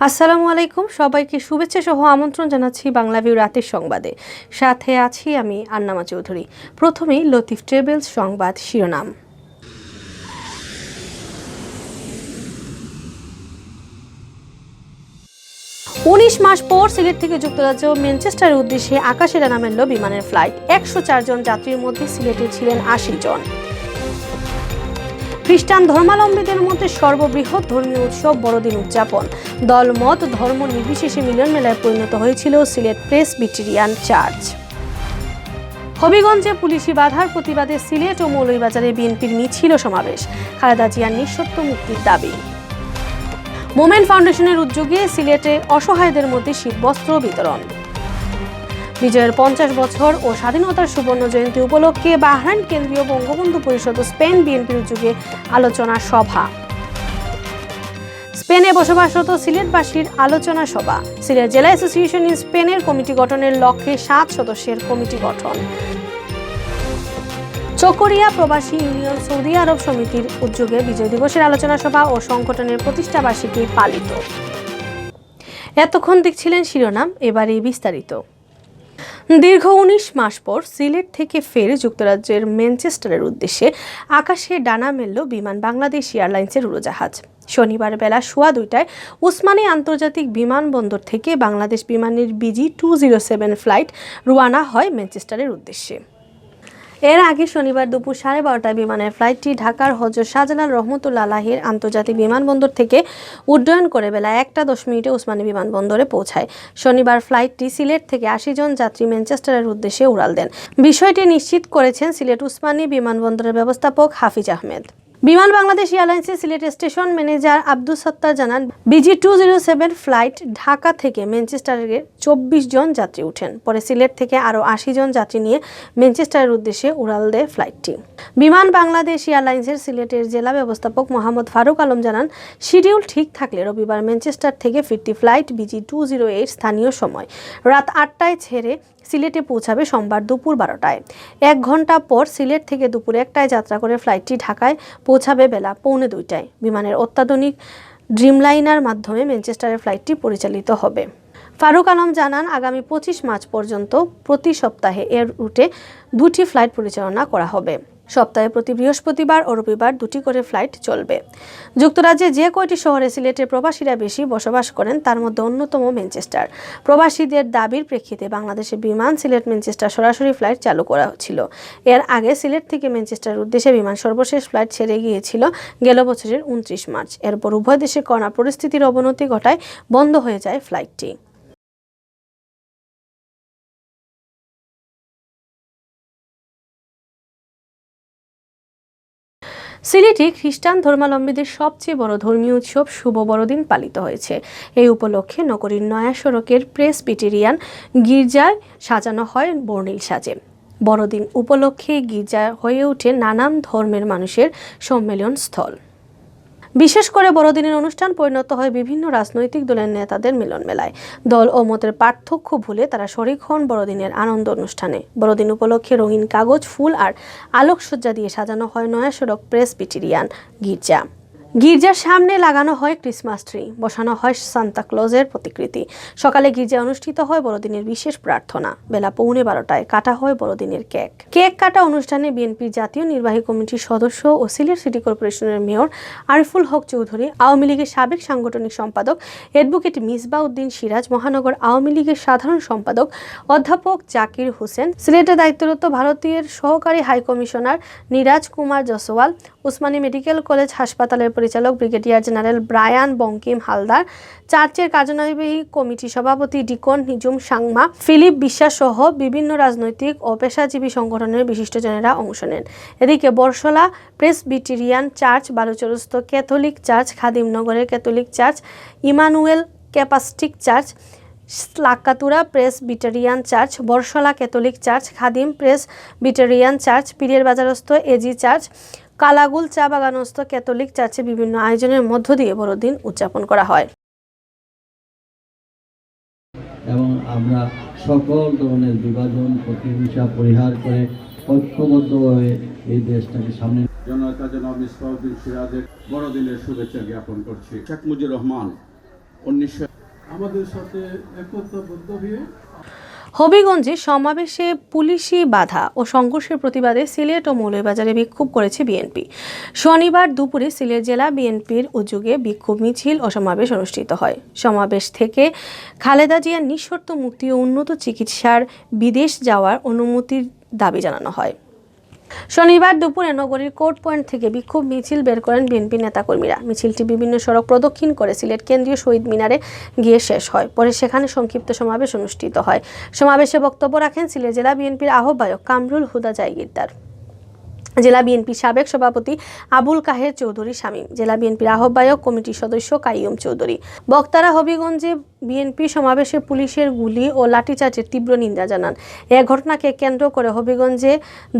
আসসালামু আলাইকুম, সবাইকে শুভেচ্ছা সহ আমন্ত্রণ জানাচ্ছি বাংলা ভিউ রাতের সংবাদে। সাথে আছি আমি আন্নামা চৌধুরী। প্রথমেই লতিফ ট্রেভেলস সংবাদ শিরোনাম। 19 মাস পর সিলেট থেকে যুক্তরাজ্য ম্যানচেস্টারের উদ্দেশ্যে আকাশে ডানা মেলল বিমানের ফ্লাইট। 104 জন যাত্রীর মধ্যে সিলেটে ছিলেন 80 জন। খ্রিস্টান ধর্মাবলম্বীদের মধ্যে সর্ববৃহৎ ধর্মীয় উৎসব বড়দিন উদযাপন। দলমত ধর্ম নির্বিশেষে মিলন মেলায় পরিণত হয়েছিল সিলেট প্রেসবিটেরিয়ান চার্চ। হবিগঞ্জে পুলিশি বাধার প্রতিবাদে সিলেট ও মৌলভীবাজারে বিএনপির মিছিল সমাবেশ। খালেদা জিয়ার নিঃশর্ত মুক্তির দাবি। মোমেন্ট ফাউন্ডেশনের উদ্যোগে সিলেটে অসহায়দের মধ্যে শীতবস্ত্র বিতরণ। বিজয়ের 50 বছর ও স্বাধীনতার সুবর্ণ জয়ন্তী উপলক্ষে বাহরাইন কেন্দ্রীয় বঙ্গবন্ধু পরিষদ ও স্পেন বিএনপির উদ্যোগে আলোচনা সভা। স্পেনে বসবাসরত সিলেটবাসীর আলোচনা সভা। সিলেট জেলা অ্যাসোসিয়েশন ইন স্পেনের কমিটি গঠনের লক্ষ্যে 7 সদস্যের কমিটি গঠন। চকরিয়া প্রবাসী ইউনিয়ন সৌদি আরব সমিতির উদ্যোগে বিজয় দিবসের আলোচনা সভা ও সংগঠনের প্রতিষ্ঠা বার্ষিকী পালিত। এতক্ষণ দেখছিলেন শিরোনাম, এবারে বিস্তারিত। দীর্ঘ 19 মাস পর সিলেট থেকে ফের যুক্তরাজ্যের ম্যানচেস্টারের উদ্দেশ্যে আকাশে ডানা মেলল বিমান বাংলাদেশ এয়ারলাইন্সের উড়োজাহাজ। শনিবার বেলা 2:15টায় উসমানী আন্তর্জাতিক বিমানবন্দর থেকে বাংলাদেশ বিমানের BG207 ফ্লাইট রওনা হয় ম্যানচেস্টারের উদ্দেশ্যে। এর আগে শনিবার দুপুর 12:30টায় বিমানের ফ্লাইটটি ঢাকার হযরত শাহজালাল রহমতুল্লাহ আলাইহির আন্তর্জাতিক বিমানবন্দর থেকে উড্ডয়ন করে বেলা 1:10 উসমানী বিমানবন্দরে পৌঁছায়। শনিবার ফ্লাইটটি সিলেট থেকে 80 জন যাত্রী ম্যানচেস্টারের উদ্দেশ্যে উড়াল দেন। বিষয়টি নিশ্চিত করেছেন সিলেট উসমানী বিমানবন্দরের ব্যবস্থাপক হাফিজ আহমেদ। বিমান বাংলাদেশ এয়ারলাইন্সের সিলেট স্টেশন ম্যানেজার আব্দুস সত্তার জানান, BG207 ফ্লাইট ঢাকা থেকে ম্যানচেস্টারে 24 জন যাত্রী উঠেন। পরে সিলেট থেকে আরও 80 জন যাত্রী নিয়ে ম্যানচেস্টারের উদ্দেশ্যে উড়াল দেয় ফ্লাইটটি। বিমান বাংলাদেশ এয়ারলাইন্সের সিলেটের জেলা ব্যবস্থাপক মোহাম্মদ ফারুক আলম জানান, শিডিউল ঠিক থাকলে রবিবার ম্যানচেস্টার থেকে ফিরতি ফ্লাইট BG208 স্থানীয় সময় রাত 8টায় ছেড়ে সিলেটে পৌঁছাবে সোমবার দুপুর 12টায়। 1 ঘন্টা পর সিলেট থেকে দুপুর 1টায় যাত্রা করে ফ্লাইটটি ঢাকায় পৌঁছাবে বেলা 1:45টায়। বিমানের অত্যাধুনিক ড্রিমলাইনার মাধ্যমে ম্যানচেস্টারের ফ্লাইটটি পরিচালিত হবে। ফারুক আলম জানান, আগামী 25 মার্চ পর্যন্ত প্রতি সপ্তাহে এর রুটে 2টি ফ্লাইট পরিচালনা করা হবে। সপ্তাহে প্রতি বৃহস্পতিবার ও রবিবার 2টি করে ফ্লাইট চলবে। যুক্তরাজ্যে যে কয়টি শহরে সিলেটের প্রবাসীরা বেশি বসবাস করেন তার মধ্যে অন্যতম ম্যানচেস্টার। প্রবাসীদের দাবির প্রেক্ষিতে বাংলাদেশের বিমান সিলেট ম্যানচেস্টার সরাসরি ফ্লাইট চালু করা হচ্ছিল। এর আগে সিলেট থেকে ম্যানচেস্টারের উদ্দেশ্যে বিমান সর্বশেষ ফ্লাইট ছেড়ে গিয়েছিল গেল বছরের 29 মার্চ। এরপর উভয় দেশের করোনা পরিস্থিতির অবনতি ঘটায় বন্ধ হয়ে যায় ফ্লাইটটি। সিলেটে খ্রিস্টান ধর্মাবলম্বীদের সবচেয়ে বড় ধর্মীয় উৎসব শুভ বড়দিন পালিত হয়েছে। এই উপলক্ষে নগরীর নয়া সড়কের প্রেসবিটেরিয়ান গির্জায় সাজানো হয় বর্ণিল সাজে। বড়দিন উপলক্ষে গির্জা হয়ে ওঠে নানান ধর্মের মানুষের সম্মেলন স্থল। বিশেষ করে বড়দিনের অনুষ্ঠান পরিণত হয় বিভিন্ন রাজনৈতিক দলের নেতাদের মিলন মেলায়। দল ও মতের পার্থক্য ভুলে তারা শরিক হন বড়দিনের আনন্দ অনুষ্ঠানে। বড়দিন উপলক্ষে রঙিন কাগজ, ফুল আর আলোকসজ্জা দিয়ে সাজানো হয় নয়া সড়ক প্রেসবিটেরিয়ান গির্জা। গির্জার সামনে লাগানো হয় ক্রিসমাস ট্রি, বসানো হয় সান্তা ক্লজের প্রতিকৃতি। সকালে গির্জায় অনুষ্ঠিত হয় বড়দিনের বিশেষ প্রার্থনা। বেলা 12:15টায় কাটা হয় বড়দিনের কেক। কেক কাটা অনুষ্ঠানে বিএনপির জাতীয় নির্বাহী কমিটির সদস্য ও সিলেট সিটি কর্পোরেশনের মেয়র আরিফুল হক চৌধুরী, আওয়ামী লীগের সাবেক সাংগঠনিক সম্পাদক অ্যাডভোকেট মিসবাহ উদ্দিন সিরাজ, মহানগর আওয়ামী লীগের সাধারণ সম্পাদক অধ্যাপক জাকির হোসেন, সিলেটে দায়িত্বরত ভারতীয় সহকারী high commissioner Neeraj Kumar Jaiswal, Usmani medical college হাসপাতালের পরিচালক brigadier general Brian Bankim Haldar, চার্চের কার্যনির্বাহী কমিটির সভাপতি ডিকন নিজুম সাংমা, ফিলিপ বিশ্বাস সহ বিভিন্ন রাজনৈতিক ও পেশাজীবী সংগঠনের বিশিষ্টজনেরা অংশ নেন। এদিকে বরশলা প্রেসবিটেরিয়ান চার্চ, বালুচরস্থ ক্যাথলিক চার্চ, খাদিমনগরের ক্যাথলিক চার্চ, ইমানুয়েল ক্যাপাস্টিক church, Lakkatura Presbyterian church, Barshala Catholic church, Khadim Presbyterian church, পীরের বাজারস্থ এজি চার্চ, কালাগুল চা বাগানস্থ ক্যাথলিক চার্চে বিভিন্ন আয়োজনের মধ্য দিয়ে বড়দিন উদযাপন করা হয়। এবং আমরা সকল ধরনের বিভাজন, প্রতিহিংসা পরিহার করে ঐক্যবদ্ধ হয়ে এই দেশটাকে সামনে জনতা জনাব মিসবাহ উদ্দিন সিরাজের বড়দিনের শুভেচ্ছা জ্ঞাপন করছি। শেখ মুজিবুর রহমান 19 আমাদের সাথে একতাবদ্ধ হয়ে হবিগঞ্জে সমাবেশে পুলিশি বাধা ও সংঘর্ষের প্রতিবাদে সিলেট ও মৌলভীবাজারে বিক্ষোভ করেছে বিএনপি। শনিবার দুপুরে সিলেট জেলা বিএনপির উদ্যোগে বিক্ষোভ মিছিল ও সমাবেশ অনুষ্ঠিত হয়। সমাবেশ থেকে খালেদা জিয়ার নিঃশর্ত মুক্তি ও উন্নত চিকিৎসার বিদেশ যাওয়ার অনুমতির দাবি জানানো হয়। শনিবার দুপুরে নগরীর কোর্ট পয়েন্ট থেকে বিক্ষোভ মিছিল বের করেন বিএনপি নেতাকর্মীরা। মিছিলটি বিভিন্ন সড়ক প্রদক্ষিণ করে সিলেট কেন্দ্রীয় শহীদ মিনারে গিয়ে শেষ হয়। পরে সেখানে সংক্ষিপ্ত সমাবেশ অনুষ্ঠিত হয়। সমাবেশে বক্তব্য রাখেন সিলেট জেলা বিএনপির আহ্বায়ক কামরুল হুদা জায়গিরদার, জেলা বিএনপির সাবেক সভাপতি আবুল কাহের চৌধুরী শামীম, জেলা বিএনপির আহ্বায়ক কমিটির সদস্য কাইয়ুম চৌধুরী। বক্তারা হবিগঞ্জে বিএনপি সমাবেশে পুলিশের গুলি ও লাঠিচার্জের তীব্র নিন্দা জানান। এ ঘটনাকে কেন্দ্র করে হবিগঞ্জে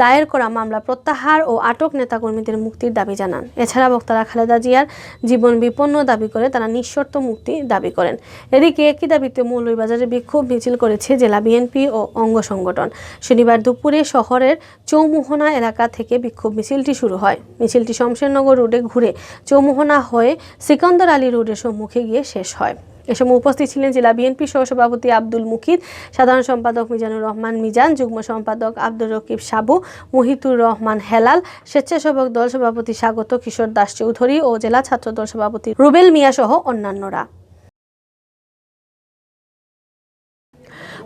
দায়ের করা মামলা প্রত্যাহার ও আটক নেতাকর্মীদের মুক্তির দাবি জানান। এছাড়া বক্তারা খালেদা জিয়ার জীবন বিপন্ন দাবি করে তারা নিঃশর্ত মুক্তি দাবি করেন। এদিকে একই দাবিতে মৌলভীবাজারে বিক্ষোভ মিছিল করেছে জেলা বিএনপি ও অঙ্গ সংগঠন। শনিবার দুপুরে শহরের চৌমুহনা এলাকা থেকে বিক্ষোভ মিছিলটি শুরু হয়। মিছিলটি শমশেরনগর রোডে ঘুরে চৌমুহনা হয়ে সিকান্দর আলী রোডের সম্মুখে গিয়ে শেষ হয়। এ সময় উপস্থিত ছিলেন জেলা বিএনপি সহসভাপতি আব্দুল মুকিদ, সাধারণ সম্পাদক মিজানুর রহমান মিজান, যুগ্ম সম্পাদক আব্দুর রকিব সাবু, মুহিতুর রহমান হেলাল, স্বেচ্ছাসেবক দল সভাপতি স্বাগত কিশোর দাস চৌধুরী ও জেলা ছাত্র দল সভাপতি রুবেল মিয়া সহ অন্যান্যরা।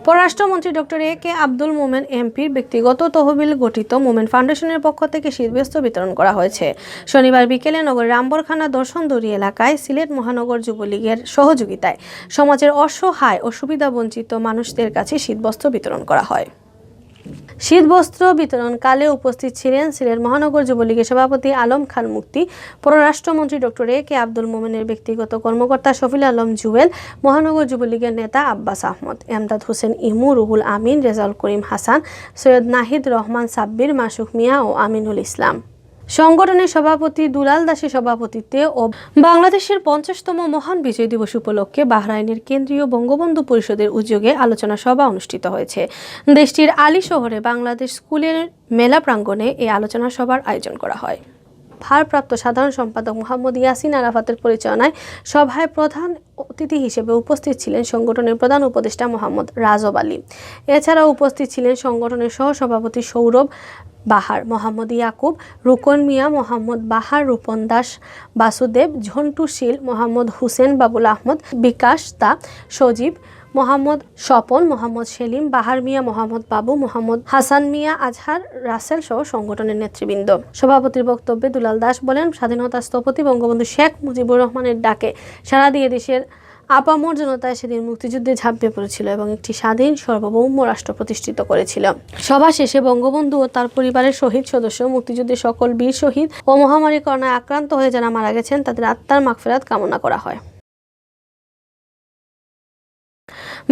পররাষ্ট্রমন্ত্রী ডক্টর এ.কে আব্দুল মোমেন এমপির ব্যক্তিগত তহবিল গঠিত মোমেন ফাউন্ডেশনের পক্ষ থেকে শীতবস্ত্র বিতরণ করা হয়েছে। শনিবার বিকেলে নগরের রামবরখানা দর্শনদুরি এলাকায় সিলেট মহানগর যুবলীগের সহযোগিতায় সমাজের অসহায় ও সুবিধাবঞ্চিত মানুষদের কাছে শীতবস্ত্র বিতরণ করা হয়। শীতবস্ত্র বিতরণকালে উপস্থিত ছিলেন সিলেট মহানগর যুবলীগের সভাপতি আলম খান মুক্তি, পররাষ্ট্রমন্ত্রী ডক্টর এ.কে আব্দুল মোমেনের ব্যক্তিগত কর্মকর্তা শফিল আলম জুয়েল, মহানগর যুবলীগের নেতা আব্বাস আহমদ, এমদাদ হোসেন ইমু, রুহুল আমিন, রেজাউল করিম হাসান, সৈয়দ নাহিদ রহমান সাব্বির, মাসুক মিয়া ও আমিনুল ইসলাম। সংগঠনের সভাপতি দুলাল দাসের সভাপতিত্বে ও বাংলাদেশের 50তম মহান বিজয় দিবস উপলক্ষে বাহরাইনের কেন্দ্রীয় বঙ্গবন্ধু পরিষদের উদ্যোগে আলোচনা সভা অনুষ্ঠিত হয়েছে। দেশটির আলী শহরে বাংলাদেশ স্কুলের মেলা প্রাঙ্গণে এই আলোচনা সভার আয়োজন করা হয়। ভারপ্রাপ্ত সাধারণ সম্পাদক মোহাম্মদ ইয়াসিন আরাফাতের পরিচালনায় সভায় প্রধান অতিথি হিসেবে উপস্থিত ছিলেন সংগঠনের প্রধান উপদেষ্টা মোহাম্মদ রাজব আলী। এছাড়াও উপস্থিত ছিলেন সংগঠনের সহসভাপতি সৌরভ বাহার, মোহাম্মদ ইয়াকুব, রুকন মিয়া, মোহাম্মদ বাহার, রূপন দাস, বাসুদেব, ঝন্টু শীল, মোহাম্মদ হুসেন, বাবুল আহমদ, বিকাশ দা, সজীব, মোহাম্মদ স্বপন, মোহাম্মদ সেলিম, বাহার মিয়া, মোহাম্মদ বাবু, মোহাম্মদ হাসান মিয়া, আজহার, রাসেল সহ সংগঠনের নেতৃবৃন্দ। সভাপতির বক্তব্যে দুলাল দাস বলেন, স্বাধীনতার স্থপতি বঙ্গবন্ধু শেখ মুজিবুর রহমানের ডাকে সারা দিয়ে দেশের আপামর জনতায় সেদিন মুক্তিযুদ্ধে ঝাঁপিয়ে পড়েছিল এবং একটি স্বাধীন সার্বভৌম রাষ্ট্র প্রতিষ্ঠিত করেছিল। সভা শেষে বঙ্গবন্ধু ও তার পরিবারের শহীদ সদস্য, মুক্তিযুদ্ধের সকল বীর শহীদ ও মহামারী করোনায় আক্রান্ত হয়ে যারা মারা গেছেন তাদের আত্মার মাগফিরাত কামনা করা হয়।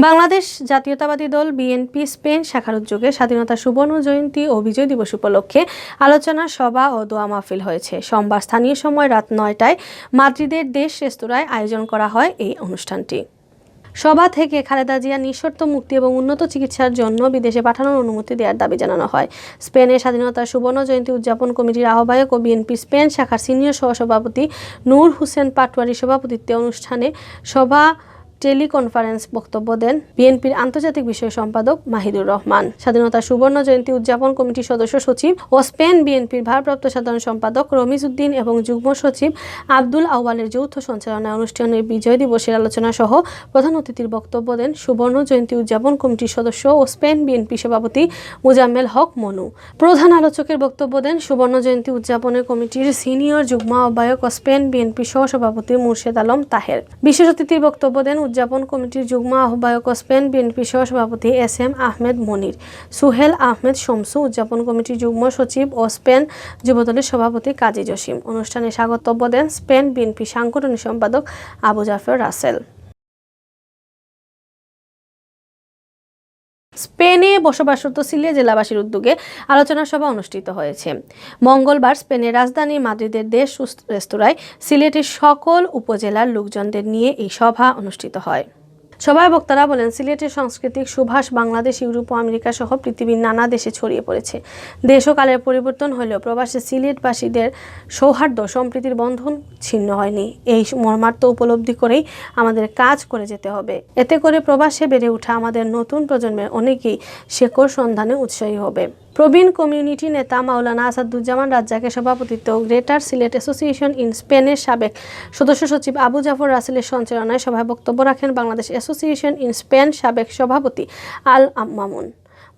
বাংলাদেশ জাতীয়তাবাদী দল বিএনপি স্পেন শাখার উদ্যোগে স্বাধীনতা সুবর্ণ জয়ন্তী ও বিজয় দিবস উপলক্ষে আলোচনা সভা ও দোয়া মাহফিল হয়েছে। সোমবার স্থানীয় সময় রাত 9টায় মাদ্রিদের দেশ রেস্তোরাঁয় আয়োজন করা হয় এই অনুষ্ঠানটি। সভা থেকে খালেদা জিয়ার নিঃশর্ত মুক্তি এবং উন্নত চিকিৎসার জন্য বিদেশে পাঠানোর অনুমতি দেওয়ার দাবি জানানো হয়। স্পেনের স্বাধীনতার সুবর্ণ জয়ন্তী উদযাপন কমিটির আহ্বায়ক ও বিএনপি স্পেন শাখার সিনিয়র সহসভাপতি নূর হোসেন পাটোয়ারির সভাপতিত্বে অনুষ্ঠানে সভা টেলিকনফারেন্স বক্তব্য দেন বিএনপির আন্তর্জাতিক বিষয় সম্পাদক মাহিদুর রহমান। স্বাধীনতা সুবর্ণ জয়ন্তী উদযাপন কমিটির সদস্য সচিব ও স্পেন বিএনপির ভারপ্রাপ্ত সাধারণ সম্পাদক রমিজ উদ্দিন এবং যুগ্ম সচিব আব্দুল আউয়ালের যৌথ সঞ্চালনায় অনুষ্ঠানের বিজয় দিবসের আলোচনা সহ প্রধান অতিথির বক্তব্য দেন সুবর্ণ জয়ন্তী উদযাপন কমিটির সদস্য ও স্পেন বিএনপি সভাপতি মুজাম্মেল হক মনু। প্রধান আলোচকের বক্তব্য দেন সুবর্ণ জয়ন্তী উদযাপনের কমিটির সিনিয়র যুগ্ম আহ্বায়ক ও স্পেন বিএনপি সহসভাপতি মুর্শেদ আলম তাহের। বিশেষ অতিথির বক্তব্য দেন উদযাপন কমিটির যুগ্ম আহ্বায়ক ও স্পেন বিএনপি সহসভাপতি এস.এম. আহমেদ মনির, সুহেল আহমেদ শমসু, উদযাপন কমিটির যুগ্ম সচিব ও স্পেন যুবদলের সভাপতি কাজী জসিম। অনুষ্ঠানে স্বাগতব্য দেন স্পেন বিএনপি সাংগঠনিক সম্পাদক আবু জাফর রাসেল। স্পেনে বসবাসরত সিলেট জেলাবাসীর উদ্যোগে আলোচনা সভা অনুষ্ঠিত হয়েছে। মঙ্গলবার স্পেনের রাজধানী মাদ্রিদের দেশ রেস্তোরাঁয় সিলেটের সকল উপজেলার লোকজনদের নিয়ে এই সভা অনুষ্ঠিত হয়। সভায় বক্তারা বলেন, সিলেটের সাংস্কৃতিক সুভাষ বাংলাদেশ, ইউরোপ ও আমেরিকা সহ পৃথিবীর নানা দেশে ছড়িয়ে পড়েছে। দেশ ও কালের পরিবর্তন হলেও প্রবাসী সিলেটবাসীদের সৌহার্দ্য সম্প্রীতির বন্ধন ছিন্ন হয়নি। এই মর্মার্থ উপলব্ধি করেই আমাদের কাজ করে যেতে হবে। এতে করে প্রবাসে বেড়ে ওঠা আমাদের নতুন প্রজন্মের অনেকেই শেকড় সন্ধানে উৎসাহী হবে। প্রবীণ কমিউনিটি নেতা মাওলানা আসাদুজ্জামান রাজ্জাকের সভাপতিত্বে গ্রেটার সিলেট অ্যাসোসিয়েশন ইন স্পেনের সাবেক সদস্য সচিব আবু জাফর রাসেলের সঞ্চালনায় সভায় বক্তব্য রাখেন বাংলাদেশ অ্যাসোসিয়েশন ইন স্পেন সাবেক সভাপতি আল মামুন,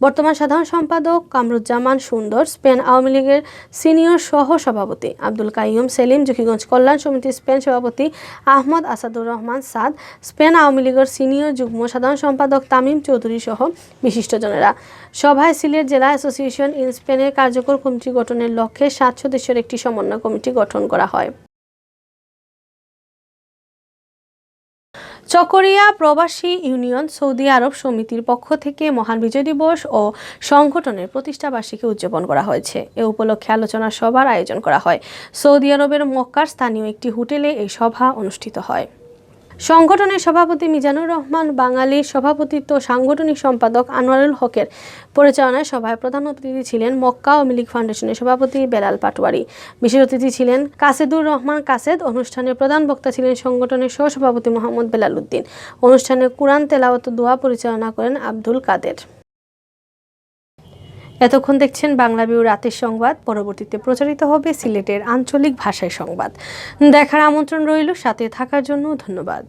বর্তমান সাধারণ সম্পাদক কামরুজ্জামান সুন্দর, স্পেন আওয়ামী লীগের সিনিয়র সহ সভাপতি আব্দুল কাইয়ুম সেলিম, জকিগঞ্জ কল্যাণ সমিতির স্পেন সভাপতি আহমদ আসাদুর রহমান সাদ, স্পেন আওয়ামী লীগের সিনিয়র যুগ্ম সাধারণ সম্পাদক তামিম চৌধুরী সহ বিশিষ্টজনেরা। সভায় সিলেট জেলা অ্যাসোসিয়েশন ইন স্পেনের কার্যকর কমিটি গঠনের লক্ষ্যে 7 সদস্যের একটি সমন্বয় কমিটি গঠন করা হয়। চকরিয়া প্রবাসী ইউনিয়ন সৌদি আরব সমিতির পক্ষ থেকে মহান বিজয় দিবস ও সংগঠনের প্রতিষ্ঠাবার্ষিকী উদযাপন করা হয়েছে। এ উপলক্ষে আলোচনা সভার আয়োজন করা হয়। সৌদি আরবের মক্কার স্থানীয় একটি হোটেলে এই সভা অনুষ্ঠিত হয়। সংগঠনের সভাপতি মিজানুর রহমান বাঙালির সভাপতিত্ব, সাংগঠনিক সম্পাদক আনোয়ারুল হকের পরিচালনায় সভায় প্রধান অতিথি ছিলেন মক্কা আওয়ামী লীগ ফাউন্ডেশনের সভাপতি বেলাল পাটোয়ারি। বিশেষ অতিথি ছিলেন কাসেদুর রহমান কাসেদ। অনুষ্ঠানের প্রধান বক্তা ছিলেন সংগঠনের সহসভাপতি মোহাম্মদ বেলাল উদ্দিন। অনুষ্ঠানে কুরআন তেলাওয়াত ও দোয়া পরিচালনা করেন আব্দুল কাদের। এতক্ষণ দেখছেন বাংলা বিউ রাতের সংবাদ। পরবর্তীতে প্রচারিত হবে সিলেটের আঞ্চলিক ভাষায় সংবাদ। দেখার আমন্ত্রণ রইল। সাথে থাকার জন্য ধন্যবাদ।